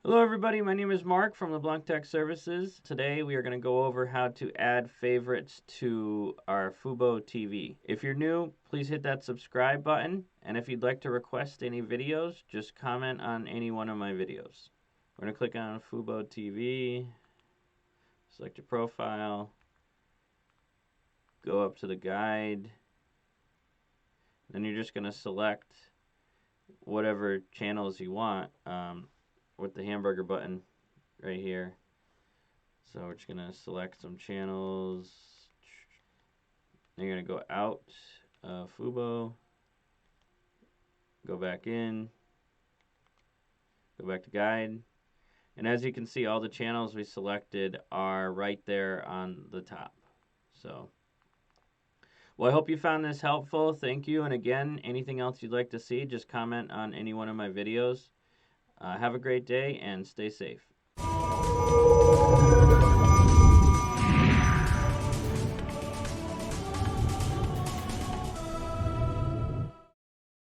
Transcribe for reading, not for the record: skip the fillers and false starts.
Hello everybody, my name is Mark from LeBlanc Tech Services. Today we are going to go over how to add favorites to our Fubo TV. If you're new, please hit that subscribe button, and if you'd like to request any videos, just comment on any one of my videos. We're going to click on Fubo TV, select your profile, go up to the guide, then you're just going to select whatever channels you want with the hamburger button right here. So we're just going to select some channels. Then you're going to go out of Fubo, go back in, go back to guide. And as you can see, all the channels we selected are right there on the top. So, well, I hope you found this helpful. Thank you. And again, anything else you'd like to see, just comment on any one of my videos. Have a great day and stay safe.